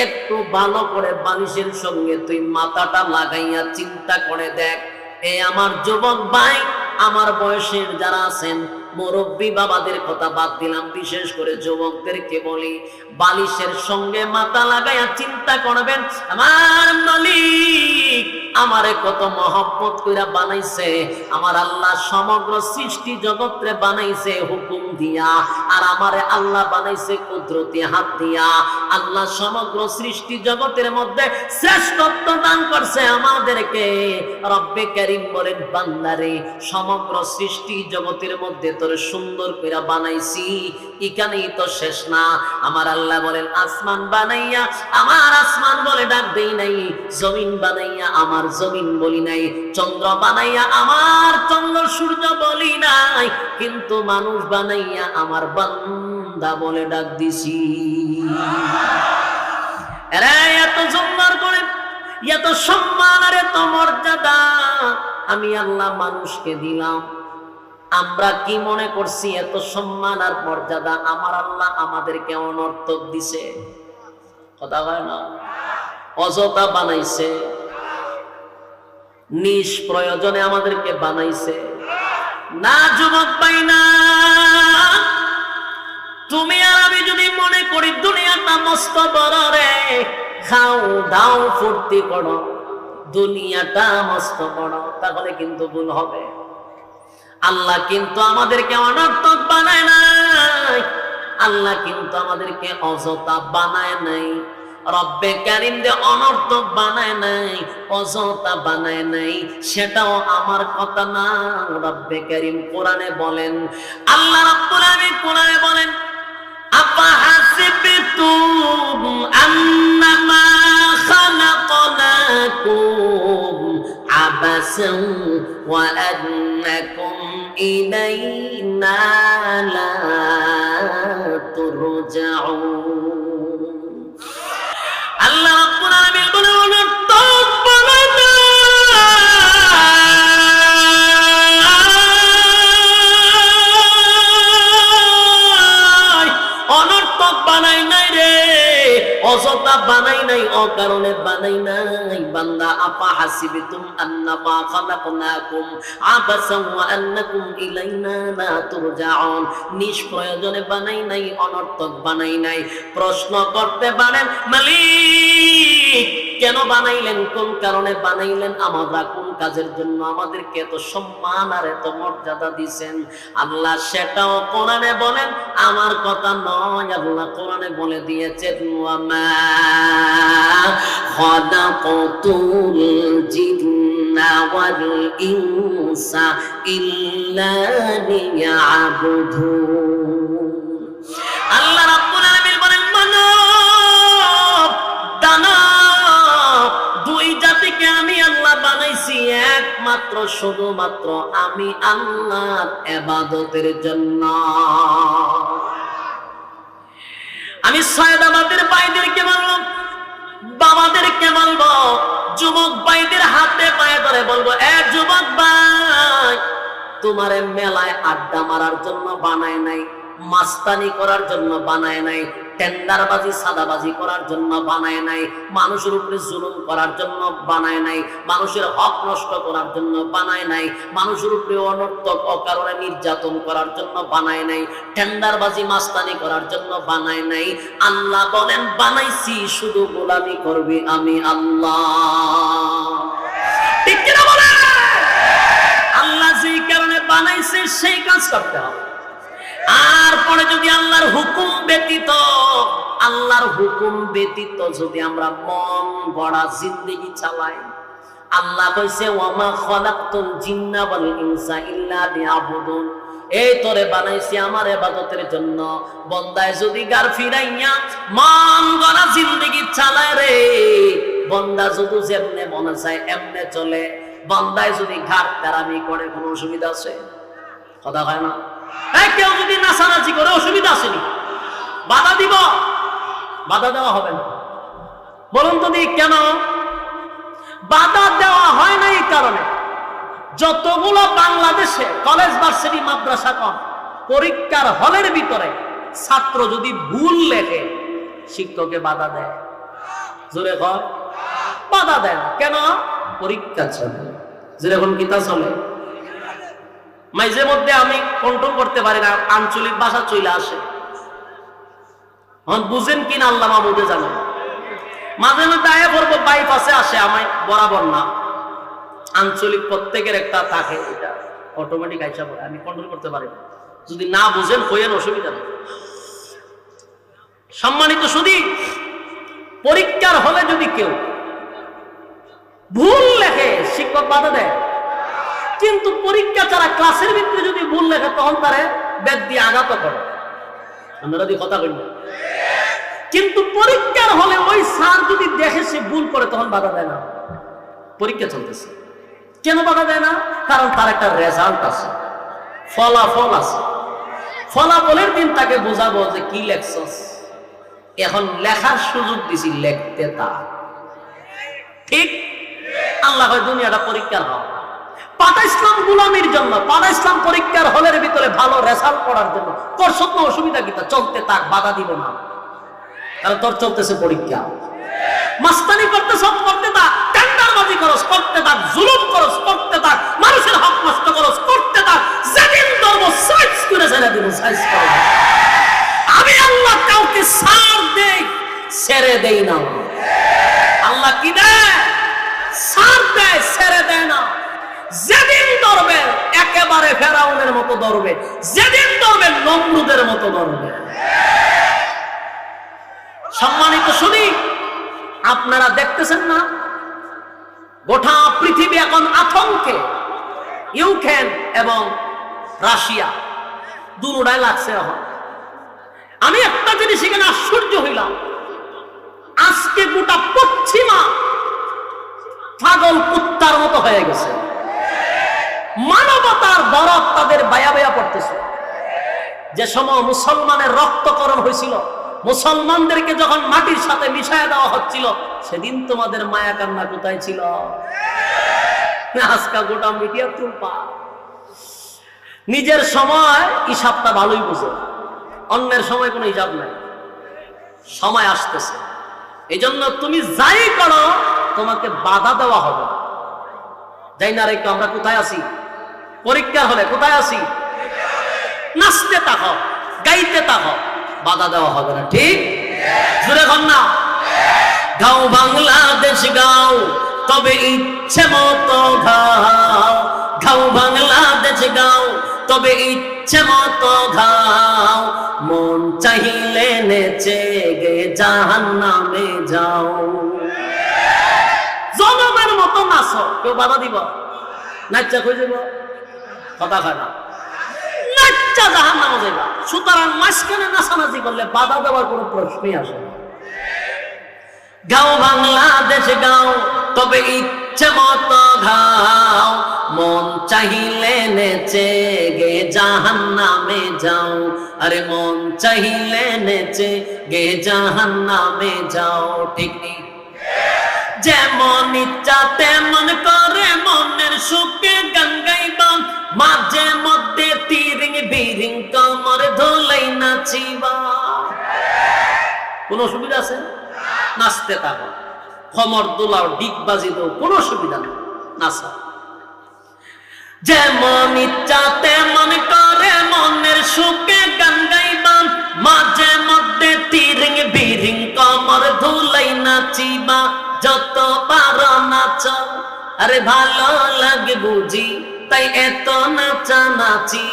একটু ভালো করে বালিশের সঙ্গে তুই মাথাটা লাগাইয়া চিন্তা করে দেখ। এ আমার যুবক ভাই, আমার বয়সের যারা আছেন, মুরব্বী বাবাদের কথা বাদ দিলাম, বিশেষ করে যুবকদেরকে বলি, বালিশের সঙ্গে মাথা লাগাইয়া চিন্তা করবেন, আমার মালিক আমারে কত মহব্বত কইরা বানাইছে, আমার আল্লাহ সমগ্র সৃষ্টি জগৎরে বানাইছে হুকুম দিয়া, আর আমারে আল্লাহ বানাইছে কুদরতি হাত দিয়া। আল্লাহ সমগ্র সৃষ্টি জগতের মধ্যে শ্রেষ্ঠত্ব দান করছে আমাদেরকে। রব্বে কারীম বলেন, বান্দারে সমগ্র সৃষ্টি জগতের মধ্যে তোর সুন্দর কইরা বানাইছি, এখানেই তো শেষ না। আমার আল্লাহ বলেন, আসমান বানাইয়া আমার আসমান বলে ডাক দেই নাই, জমিন বানাইয়া আমার জমিন বলি নাই, চন্দ্র বানাইয়া আমার চন্দ্র সূর্য বলি নাই, কিন্তু মানুষ বানাইয়া আমার বান্দা বলে ডাক দিছি। এরা এত সুন্দর করে, এত সম্মান আর এত মর্যাদা আমি আল্লাহ মানুষকে দিলাম। আমরা কি মনে করছি এত সম্মান আর মর্যাদা আমার আল্লাহ আমাদেরকে অনর্থক দিছে? কথা হয় না, অযথা বানাইছে, নিষ্প্রয়োজনে আমাদেরকে বানাইছে না। যুবক ভাই না, তুমি আর আমি যদি মনে করি দুনিয়াটা মস্ত বড় রে, খাও দাও ফুর্তি করো, দুনিয়াটা মস্ত বড়, তাহলে কিন্তু ভুল হবে। আল্লাহ কিন্তু আমাদেরকে অনর্থক বানায় নাই, আল্লাহ কিন্তু আমাদেরকে অযথা বানায় নাই। রব্বে কারীম যে অনর্থক বানায় নাই, অযথা বানায় নাই, সেটাও আমার কথা না। রব্বে কারীম কোরআনে বলেন, আল্লাহ রাব্বুল আলামিন কোরআনে বলেন, আপা হাসিবতুম আন্নামা খালাকনাকুম আবাসান ওয়া আন্নাকুম ইলাইনা লা তুরজাউন। আল্লাহ রাব্বুল আলামিন বলেন, অনর্থক বানায় নাই, অনর্থক বানাই নাই রে, অযথা বানাই নাই, অকারণে বানাই নাই। বান্দা, আপা হাসিবতুম আন্নামা খালাকনাকুম আবাসান ওয়া আন্নাকুম ইলাইনা লা তুরজাউন, নিষ্প্রয়োজনে বানাই নাই, অনর্থক বানাই নাই। প্রশ্ন করতে পারেন, মালিক কেন বানাইলেন, কোন কারণে বানাইলেন, আমরা কোন কাজের জন্য আমাদেরকে এত সম্মান আর এত মর্যাদা দিয়েছেন? আল্লাহ সেটাও কোরআনে বলেন, আমার কথা নয়। আল্লাহ কোরআনে বলে দিয়েছেন, ওয়ামা খালাকাতুল জিন্না ওয়াল ইনসা ইল্লা লিয়াবুদুন। আল্লাহ রাব্বুল আলামিন বলেন, মানব দানব দুই জাতিকে আমি আল্লাহ বানাইছি একমাত্র শুধুমাত্র আমি আল্লাহর ইবাদতের জন্য। আমি সয়দাবাদের ভাইদেরকে বলবো, বাবাদেরকে বলবো, যুবক ভাইদের হাতে পায়ে ধরে বলবো, এ যুবক ভাই, তোমারে মেলায় আড্ডা মারার জন্য বানায় নাই, মাস্তানি করার জন্য বানায় নাই, টেন্ডারবাজি সাদাবাজি করার জন্য বানায় নাই, মানুষের উপরে জুলুম করার জন্য বানায় নাই, মানুষের হক নষ্ট করার জন্য বানায় নাই, মানুষের উপরে অনর্থক অকারণে নির্যাতন করার জন্য বানায় নাই, টেন্ডারবাজি মাস্তানি করার জন্য বানায় নাই। আল্লাহ বলেন, বানাইছি শুধু গোলামি করবে আমি আল্লাহ। ঠিক কিনা বলে? আল্লাহ যেই কারণে বানাইছে সেই কাজ করতে হবে। আর পরে যদি আল্লাহর হুকুম ব্যতীত যদি আমরা মন গড়া জিন্দেগি চালাই, আল্লাহ কইছে, ওয়ামা খালাকতুল জিন্না ওয়াল ইনসা ইল্লা লিয়াবুদুন, এই তোরে বানাইছি আমার ইবাদতের জন্য। বন্দায় যদি গার ফিরাইয়া মন গড়া জিন্দেগি চালায় রে, বন্দা যদি যেমনে মনে চায় এমনে চলে, বন্দায় যদি ঘাট তারামি করে কোনো অসুবিধা আছে? কথা হয় না? কেউ যদি নাচানাচি করে অসুবিধা আসেনি? বাধা দিব? বাধা দেওয়া হবে না। বলুন তো দিক কেন বাধা দেওয়া হয় না? এই কারণে যতগুলো বাংলাদেশে কলেজ ভার্সিটি মাদ্রাসা কম, পরীক্ষার হলের ভিতরে ছাত্র যদি ভুল লেখে শিক্ষকে বাধা দেয়। জোরে কয় বাধা দেয় না কেন? পরীক্ষা চলে, যেরকম কিতা চলে, মাঝে মধ্যে আমি কন্ট্রোল করতে পারি না, আঞ্চলিক ভাষা চলে আসে। বুঝেন কিনা আল্লাহ মাহমুদে জানেন। মাঝে মধ্যে আয়া পড়বো বাইপাসে আসে, আমায় বরাবর না, আঞ্চলিক প্রত্যেকের একটা থাকে, এটা অটোমেটিক আইসা পড়ে, আমি কন্ট্রোল করতে পারি না। যদি না বুঝেন হইয়েন, অসুবিধা নেই। সম্মানিত শুধু পরীক্ষার হলে যদি কেউ ভুল লেখে শিক্ষক বাধা দেয়, কিন্তু পরীক্ষা ছাড়া ক্লাসের ভিতরে যদি ভুল লেখে তখন তারে বেদ দিয়ে আঘাত করে। আমরা যদি কথা বলি, কিন্তু পরীক্ষার হলে ওই স্যার যদি দেখে সে ভুল করে তখন বাধা দেয় না। পরীক্ষা চলতেছে, কেন বাধা দেয় না? কারণ তার একটা রেজাল্ট আছে, ফলাফল আছে। ফলাফলের দিন তাকে বোঝাবো যে কি লেখছস, এখন লেখার সুযোগ দিছি, লেখতে তা ঠিক। আল্লাহ হয় দুনিয়াটা পরীক্ষার হল। পাতা ইসলাম গুলামির জন্য, পাতা ইসলাম পরীক্ষার হলের ভিতরে ভালো রেজাল্ট করার জন্য। তোর সত্য অসুবিধা কি? চলতে থাক, বাধা দিব না, কারণ তোর চলতেছে পরীক্ষা। মাস্তানি করতে সব করতে থাক, টেন্ডারবাজি করস করতে থাক, জুলুম করস করতে থাক, মানুষের হক নষ্ট করস করতে থাক। যেদিন ধর্ম সাইজ করে ছেড়ে দিব, সাইজ করে। আমি আল্লাহ কাউকে সার দেই, ছেড়ে দেই না। আল্লাহ কি দেয়? সার দেয়, ছেড়ে দেয় না। যেদিন ধরবে একেবারে ফেরাউনের মতো ধরবে, যেদিন ধরবে নমরুদের মতো ধরবে। সম্মানিত শুনি, আপনারা দেখতেছেন না গোটা পৃথিবী এখন আতঙ্কে। ইউক্রেন এবং রাশিয়া দুটাই লাগছে। এখন আমি একটা জিনিস এখানে আশ্চর্য হইলাম, আজকে গোটা পশ্চিমা পাগল কুত্তার মতো হয়ে গেছে। মানবতার বরফ তাদের বায়া বায়া পড়তেছে। যে সময় মুসলমানের রক্তকরণ হয়েছিল, মুসলমানদেরকে যখন মাটির সাথে মিশায় দেওয়া হচ্ছিল, সেদিন তোমাদের মায়া কান্না কোথায় ছিল? আজকে গোটা মিডিয়া তুলপা। নিজের সময় হিসাবটা ভালোই বুঝে, অন্যের সময় কোনো হিসাব নাই। সময় আসতেছে, এই জন্য তুমি যাই করো তোমাকে বাধা দেওয়া হবে। যাই না রেখে আমরা কোথায় আছি? পরীক্ষা হলে কোথায় আছি? নাচতে থাকো, গাইতে থাকো, বাধা দেওয়া হবে না। ঠিক জুড়ে কর না। গাও বাংলাদেশ গাও, তবে ইচ্ছে মতো গাও। গাও বাংলাদেশ গাও, তবে ইচ্ছে মতো গাও। মন চাইলে নেচে গে জাহান্নামে যাও। জনমের মতো নাচো, কেউ বাধা দিব? নাচা কই যাব? কথা খায় না, নাচা জাহান্নামে যাইবা। সুতরাং মাঝখানে নাচানাচি করলে বাধা দেওয়ার কোনো প্রশ্নই আসে না। গাও বাংলাদেশ গাও, তবে ইচ্ছে মতো গাও। মন চাইলে নেচে গে জাহান্নামে যাও। আরে মন চাইলে নেচে গে জাহান্নামে যাও। ঠিক নেই? যেমন ইচ্ছা তেমন করে মনের সুখে গান গাইবা। মাঝে মধ্যে তিরিং বিরিং কমর ধোলাই নাচিবা। কোন অসুবিধা আছে? নাচতে থাকো, কমর দোলাও, ডিগ বাজি দাও, কোন অসুবিধা নেই, নাচা। যেমন ইচ্ছা তেমন করে মনের সুখে গান গাইবা। মাঝে মধ্যে তিরিং বিরিং কমর ধুলাই নাচিবা। যত পারো নাচো, আরে ভালো লাগে বুঝি, তাই এত নাচা নাচি।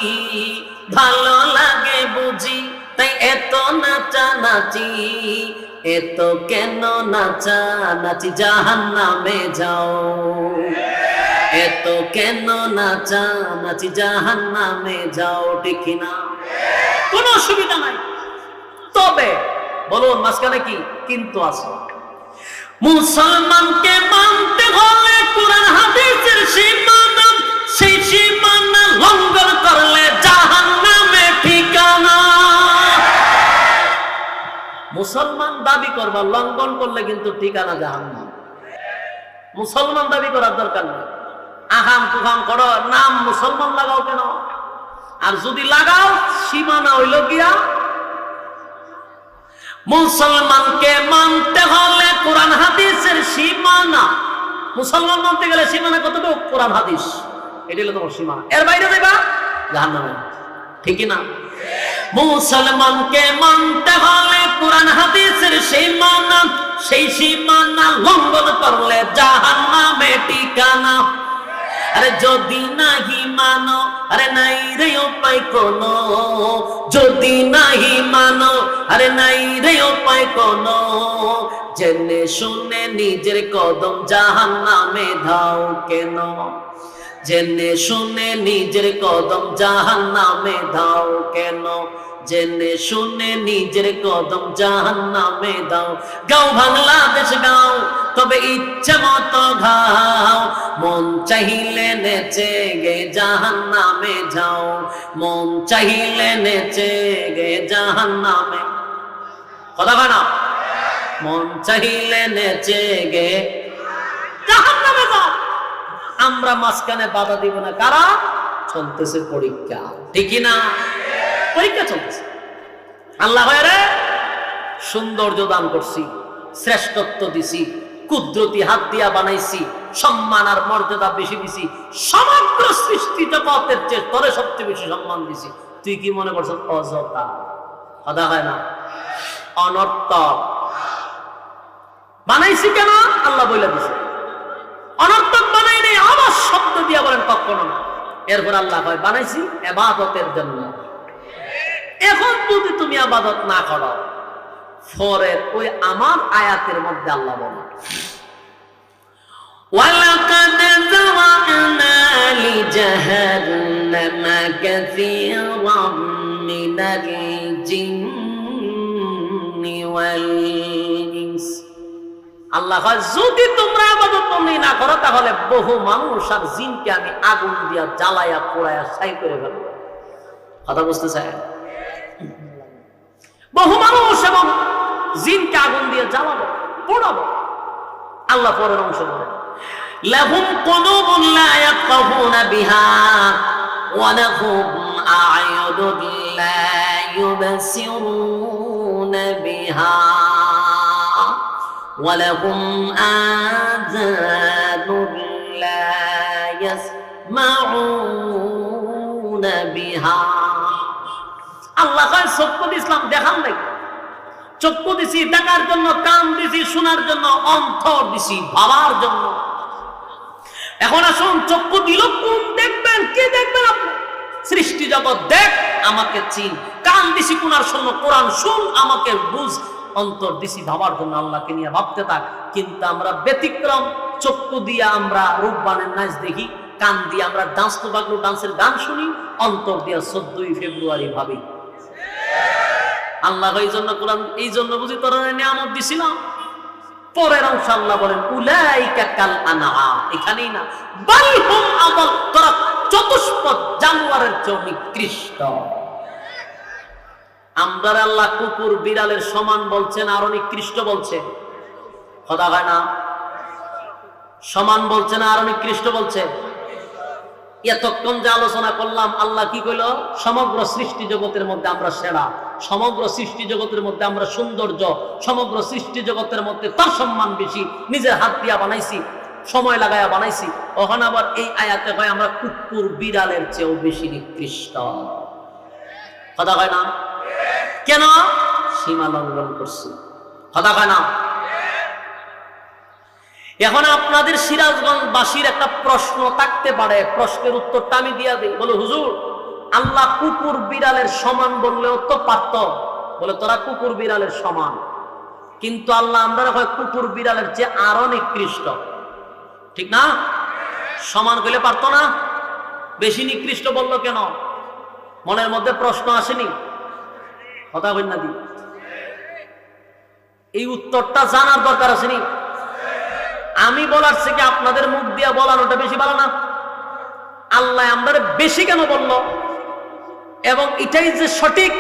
ভালো লাগে বুঝি, তাই এত নাচা নাচি। এত কেন নাচা নাচি জাহান্নামে যাও। এত কেন নাচা নাচি জাহান্নামে যাও। ঠিক না? কোনো অসুবিধা নাই। তবে বলুন মাঝখানে কি কিন্তু আছে? মুসলমানকে মানতে হলে কোরআন হাদিসের সীমানা, সেই সীমানা লঙ্ঘন করলে জাহান্নামে ঠিকানা। মুসলমান দাবি করবা, লঙ্ঘন করলে কিন্তু ঠিকানা জাহান্নাম। মুসলমান দাবি করার দরকার নেই। আহাম তুহাম করো, নাম মুসলমান লাগাও কেন? আর যদি লাগাও সীমানা হইল গিয়া। মুসলমানকে মানতে হলে কোরআন হাদিসের সীমানা। মুসলমান মানতে গেলে সীমানা কতটুকু? কোরআন হাদিস, এটি হলো তোমার সীমানা। এর বাইরে দেবা জাহান্নামে, ঠিক না? মুসলমানকে মানতে হলে কোরআন হাদিসের সেই মানা, সেই সীমানা লঙ্ঘন করলে জাহান্নামে ঠিকানা। আরে যদি নাহি মানো, আরে নাই রে উপায় কোনো, যদি নাহি মানো, আরে নাই রে উপায় কোনো, জেনে শুনে নিজের কদম জাহান্নামে ধাও কেন, জেনে শুনে নিজের কদম জাহান্নামে ধাও কেন, জেনে শুনে নিজের কদম জাহান্নামে দাও। গাও বাংলাদেশ গাও, তবে ইচ্ছে মতো ঘাও, মন চাহিলে নেচে গে জাহান্নামে যাও, মন চাহিলে নেচে গে জাহান্নামে, কথা বলে না, মন চাহিলে নেচে গে জাহান্নামে যাও। আমরা মাঝখানে বাধা দিব না, কারা? চলতেছে পরীক্ষা, ঠিক না? পরীক্ষা চলতেছে। আল্লাহ রে সৌন্দর্য দান করছি, শ্রেষ্ঠত্ব দিছি, কুদরতি হাত দিয়া বানাইছি, সম্মান আর মর্যাদা বেশি দিছি, সমগ্র সৃষ্টি জগতের চেয়ে তোরে সবচেয়ে বেশি সম্মান দিছি। তুই কি মনে করছ অযথা? কথা হয় না, অনর্থক বানাইছি কেন? আল্লাহ বলে দিছে। অনর্থক বানাই নেই, আবার শব্দ দিয়া বলেন কখনো না। এরপর আল্লাহ কয় বানাইছি ইবাদতের জন্য। এখন যদি তুমি ইবাদত না করো, পরের ওই আমার আয়াতের মধ্যে আল্লাহ বলে ওয়ালাকাদ যাওয়ানা লিজাহান্নামা কাসীরাম মিনাল জিন্নি ওয়াল ইনস। আল্লাহ কয় যদি তোমরা ইবাদত বন্দেগী না করো, তাহলে বহু মানুষ আর জিনকে আমি আগুন দিয়া জ্বালায়া পোড়ায়া ছাই করে ফেলবো। কথা বুঝতে চাই? বহু মানুষ এবং জিনকে আগুন দিয়ে জ্বালাবো, পোড়াবো। আল্লাহ পরের অংশ বলে লাহুম কুলুবুন লা ইয়াফকাহুনা বিহা ওয়া লাহুম আ'য়ুনুন লা ইউবসিরুনা বিহা ওয়া লাহুম আযানুন লা ইয়াসমাউনা বিহা। আল্লাহ কয় চক্ষু দিছিলাম দেখার নাকি, চক্ষু দিছি দেখার জন্য, কান দিছি শোনার জন্য, অন্তর দিছি ভাবার জন্য। এখন আসুন, চক্ষু দিল কোন দেখবেন? কি দেখবেন আপনি? সৃষ্টি জগৎ দেখ, আমাকে চিন। কান দিছি কোনার জন্য, কোরআন শুন, আমাকে বুঝ। অন্তর দিছি ভাবার জন্য, আল্লাহকে নিয়ে ভাবতে থাক। কিন্তু আমরা ব্যতিক্রম, চক্ষু দিয়ে আমরা রূপবানের নাচ দেখি, কান দিয়ে আমরা ডান্স তো বাগলু ডান্সের গান শুনি, অন্তর দিয়ে 14ই ফেব্রুয়ারি ভাবি। আল্লাহ এই জন্য কোরআন, এই জন্য বুঝি তোরা নিয়ামত দিছিলাম। পরের অংশ আল্লাহ বলেন উলাইকা কাল আনআম, এখানেই না, বাল হুম আদাল, তোরা চতুষ্পদ জানোয়ারের চেয়ে নিকৃষ্ট। আমরা আল্লাহ কুকুর বিড়ালের সমান বলছেন, আরো নিকৃষ্ট বলছে। কথা হয় না? সমান বলছে না, আরো নিকৃষ্ট বলছে। এতক্ষণ যে আলোচনা করলাম, আল্লাহ কি কইল? সমগ্র সৃষ্টি জগতের মধ্যে আমরা সেরা, সমগ্র সৃষ্টি জগতের মধ্যে আমরা সৌন্দর্য, সমগ্র সৃষ্টি জগতের মধ্যে তার সম্মান বেশি, নিজের হাত দিয়া বানাইছি, সময় লাগায়া বানাইছি। ওখানে আবার এই আয়াতে কয় আমরা কুকুর বিড়ালের চেয়েও বেশি নিকৃষ্ট। কথা কয় না? কেন? সীমা লঙ্ঘন করছি। কথা কয় না? এখন আপনাদের সিরাজগঞ্জবাসীর একটা প্রশ্ন থাকতে পারে, প্রশ্নের উত্তরটা আমি দিয়া দিই। বলে হুজুর, আল্লাহ কুকুর বিড়ালের সমান বললেও তো পারত। বলে তোরা কুকুর বিড়ালের সমান, কিন্তু আল্লাহ আমরা হয় কুকুর বিড়ালের চেয়ে আরো নিকৃষ্ট, ঠিক না? সমান কইলে পারতো না? বেশি নিকৃষ্ট বললো কেন? মনের মধ্যে প্রশ্ন আসেনি? কথা বল না দি, এই উত্তরটা জানার দরকার আসেনি? আমি বলার থেকে আপনাদের মুখ দিয়া বলানোটা বেশি ভালো না? আল্লাহ আমাদের বেশি কেন বললো, এবং এটাই যে সঠিক,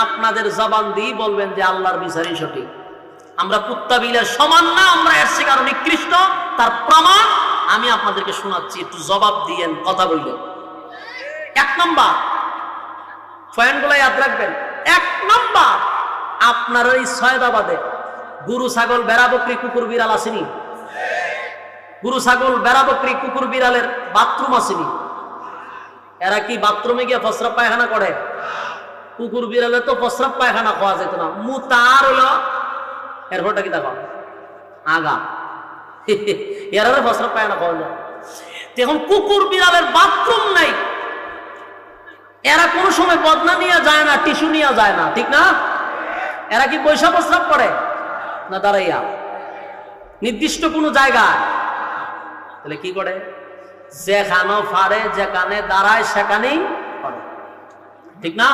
আপনাদের জবান দিয়ে বলবেন যে আল্লাহর বিচারই সঠিক। আমরা কুত্তা বিলের সমান না, আমরা এর থেকে আরো নিকৃষ্ট। তার প্রমাণ আমি আপনাদেরকে শোনাচ্ছি, একটু জবাব দিয়েন, কথা বললেন। 1 নম্বর পয়েন্টগুলো ইয়াদ রাখবেন। 1 নম্বর, আপনার এই সয়দাবাদে গরু ছাগল বেড়া বকরি কুকুর বিড়াল আসেনি? গরু ছাগল বেড়া বকরি কুকুর বিড়ালের বাথরুম আসেনি? এরা কি বাথরুমে গিয়ে প্রস্রাব পায়খানা করে? কুকুর বিড়ালে তো প্রস্রাব পায়খানা খাওয়া যেত না, মুতার হলো এরপরটা কি দেখো আগা এরা প্রস্রাব পায়খানা খাওয়া যায়। এখন কুকুর বিড়ালের বাথরুম নাই, এরা কোনো সময় বদনা নিয়ে যায় না, টিস্যু নিয়ে যায় না, ঠিক না? এরা কি বৈশা প্রস্রাব করে না দাঁড়াইয়া নির্দিষ্ট কোনো জায়গায়? তাহলে কি করে? যেখানে ফাড়ে, যেখানে দাঁড়ায় সেখানেই করে, ঠিক না?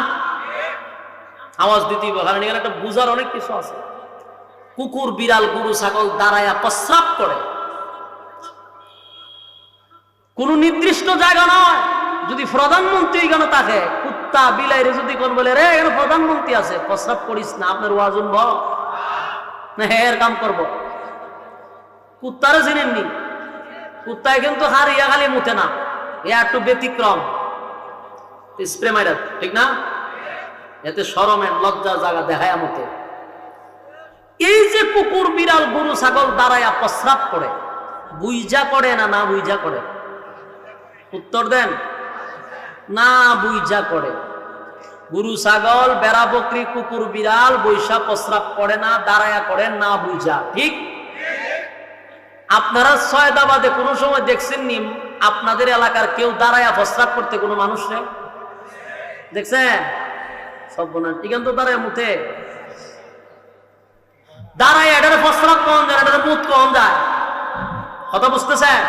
আওয়াজ দিতেই কারণ এখানে একটা বুঝার অনেক কিছু আছে। কুকুর বিড়াল গরু ছাগল দাঁড়াইয়া প্রস্রাব করে, কোন নির্দিষ্ট জায়গা নয়। যদি প্রধানমন্ত্রী কেন থাকে, কুত্তা বিলাইরে যদি কোন বলে রে এখানে প্রধানমন্ত্রী আছে, প্রস্রাব করিস না, আপনার ওয়াজ শুনব না, এর কাম করব। কুত্তারে চিনেননি? কুত্তায় কিন্তু হারিয়া খালি মুতে না, এ একটু ব্যতিক্রম, স্প্রে মাইরা, ঠিক না? এতে শরমের লজ্জা জায়গা দেখায় মতে। এই যে কুকুর বিড়াল গরু ছাগল দাঁড়াইয়া প্রস্রাব করে, বুইজা করে না না বুইজা করে? উত্তর দেন। না বুইজা করে। গরু ছাগল বেড়া বকরি কুকুর বিড়াল বৈশা প্রস্রাব করে না, দাঁড়ায়া করে না বুইজা, ঠিক? আপনারা সয়দাবাদে কোনো সময় দেখছেন নি আপনাদের এলাকার কেউ দাঁড়ায়া প্রস্রাব করতে? কোনো মানুষ নেই দেখছেন? সব বোনা এখান তো দাঁড়ায় মুতে, দাঁড়ায় এটার প্রস্রাব কখন যায়, এটার মুত কখন যায়, কথা বুঝতেছেন?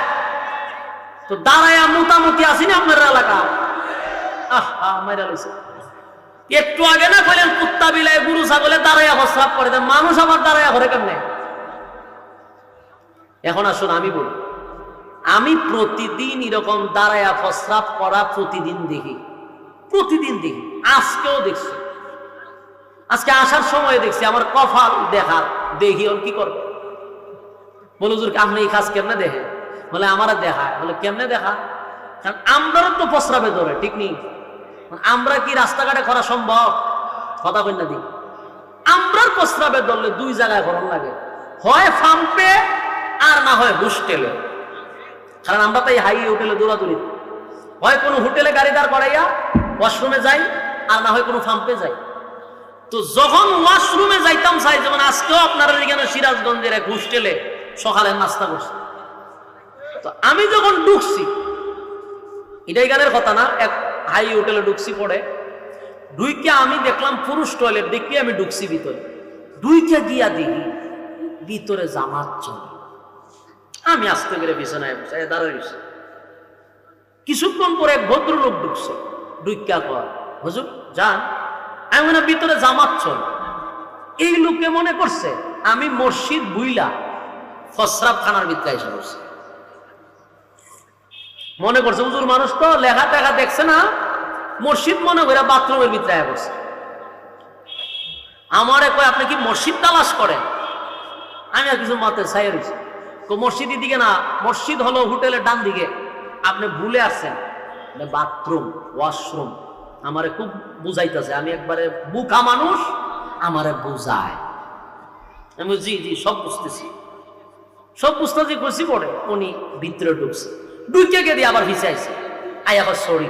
তো দাঁড়ায়া মুতামুতি আসেনি আপনার এলাকা? একটু আগে না বললেন কুত্তা বিলাই গরু ছাগলে দাঁড়াইয়া প্রস্রাব করে, মানুষ আবার দাঁড়াইয়া ঘরে কেমনে? এখন আসুন আমি বলি, আমি প্রতিদিন এরকম দাঁড়াইয়া প্রস্রাব করা প্রতিদিন দেখি, প্রতিদিন দেখি, আজকেও দেখছি। আজকে আসার সময় দেখছি, আমার কপাল দেখার দেখি ওর কি করবে। বলে হুজুর আপনি এই কাজ কেমনে দেখে? বলে আমারা দেখায়। বলে কেমনে দেখা? কারণ আমরাও তো প্রস্রাবে ধরে, ঠিক নেই? আমরা কি রাস্তাঘাটে করা সম্ভব? কথা বল না দিই, আমরার প্রস্রাবে ধরলে দুই জায়গায় গরম লাগে, হয় পাম্পে আর না হয় হোস্টেলে। কারণ আমরা তো এই হাই হোটেলে দৌড়াদৌড়ি, হয় কোনো হোটেলে গাড়ি দাঁড় করাইয়া ওয়াশরুমে যাই, আর না হয় কোনো পাম্পে যাই। তো যখন ওয়াশরুমে যাইতাম চাই, যেমন আজকেও আপনারা এখানে সিরাজগঞ্জের এক হোস্টেলে সকালে নাস্তা করছি, তো আমি যখন ঢুকছি, এটাই গানের কথা না, এক হাই হোটেলে ঢুকছি, পরে ঢুইকে আমি দেখলাম পুরুষ টয়লেট, দেখি আমি ঢুকছি ভিতরে, ঢুইকে গিয়া দেখি ভিতরে জামাত চলে। আমি আস্তে করে বিছানায় বসে দাঁড়ায় গেছি। কিছুক্ষণ পরে এক ভদ্রলোক ঢুকছে, ঢুইকা কয় হুজুর যান। আমি মনে ভিতরে জামাত চলে। এই লোকে মনে করছে আমি মসজিদ বুইলা প্রস্রাব খানার ভিতরে এসে বসছি। মনে করছে হুজুর মানুষ তো লেখা টেখা দেখছে না, মসজিদ মনে করে বাথরুমের ভিতরে বসে। আমারে কয় আপনি কি মসজিদ তালাশ করেন? আমি আর কিছু মাথায় ছাই রয়েছি। মসজিদের দিকে না, মসজিদ হলো হোটেলের ডান দিকে, আপনি ভুলে আসছেন, বাথরুম ওয়াশরুম। আমারে খুব বুঝাইতেছে, আমি একবারে বুকা মানুষ, আমারে বুঝায়। আমি জি জি সব বুঝতেছি, সব বুঝতেছি খুশি পড়ে। উনি ভিতরে ঢুকছে, ঢুকে গিয়ে আবার ভিসে আইছে, আই আবার সরি।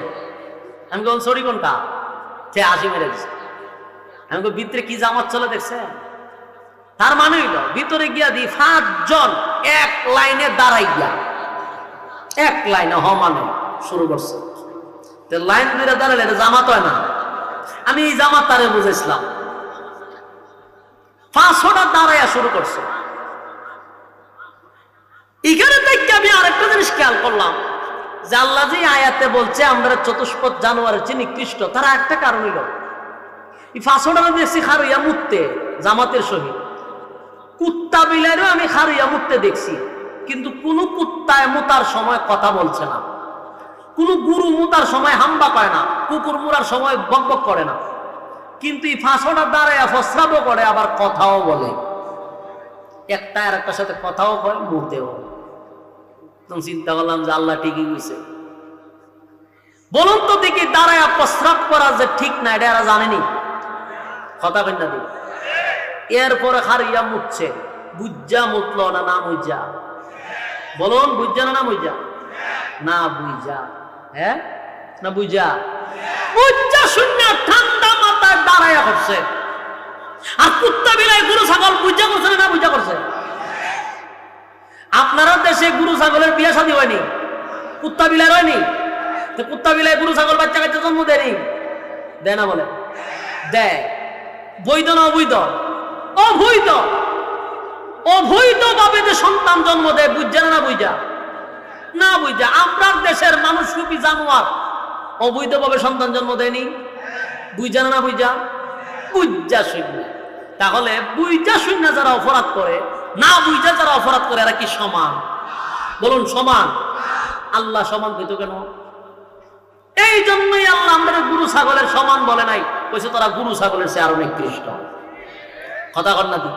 আমি কোন সরি কোনটা? সে হাসি মেরে দিচ্ছে। আমি ভিতরে কি জামাত চলে দেখছেন? তার মানে হইল ভিতরে গিয়া দি 5 জন এক লাইনে দাঁড়াই গিয়া, এক লাইনে মানে শুরু করছে। লাইন ধরে দাঁড়ালে এটা জামাত হয় না। আমি এই জামাত তারে বুঝেছিলাম। 500টা দাঁড়াইয়া শুরু করছে। এখানে থেকে আমি আরেকটা জিনিস খেয়াল করলাম যে আল্লাহ যে আয়াতে বলছে আমরা চতুষ্পদ জানোয়ারের চেয়ে নিকৃষ্ট, তার একটা কারণ হইল এই 500টা দেখছি খারইয়া মুততে জামাতের সহিত। কুত্তা বিলাইরও আমি খারইয়া মুততে দেখছি, কিন্তু কোন কুত্তায় মুতার সময় কথা বলছে না, কোন গুরু মুতার সময় হাম্বা পায় না, কুকুর মুরার সময় বকবক করে না। কিন্তু এই 500টা দাঁড়ায় প্রস্রাবও করে, আবার কথাও বলে, একটা আর একটার সাথে কথাও কয়, মুতেও। তখন চিন্তা করলাম যে আল্লাহ ঠিকই বুঝছে। বলুন তো দেখি দাঁড়ায় প্রস্রাব করা যে ঠিক না, এটা এরা জানেনি? কথা কই না দিই। এরপরে খারিয়া মুতছে, বুঝা মুতলো না না বুঝা? বলুন বুঝা না না বুঝা? না বুঝা। হ্যাঁ না বুঝা? বুঝা শূন্য ঠান্ডা মাথায় দাঁড়াইয়া করছে। আর কুত্তা বিলাই গরু ছাগল বুঝা করছে না বুঝা করছে? আপনারা দেশে গরু ছাগলের বিয়ে শাদী হয়নি, কুত্তা বিলাই হয়নি? কুত্তা বিলাই গরু ছাগল বাচ্চা কাচ্চা জন্ম দেয়নি? দেয় না বলে? দেয়। বৈধ না অবৈধ? অবৈধ। অবৈধ ভাবে যে সন্তান জন্ম দেয়, বুঝা না বুঝা? না বুঝা। আপনার দেশের মানুষ রূপী জানোয়ার অবৈধ ভাবে সন্তান জন্ম দেয়নি, বুঝা না বুঝা? বুঝা শূন্য। তাহলে বুঝা শূন্য যারা অপরাধ করে, না বুঝা যারা অপরাধ করে, এরা কি সমান? বলুন সমান? আল্লাহ সমান হইতো কেন? এই জন্যই আল্লাহ আমাদের গরু ছাগলের সমান বলে নাই, বলছে তোরা গরু ছাগলের চেয়ে আরো নিকৃষ্ট। কথা কর না তুই?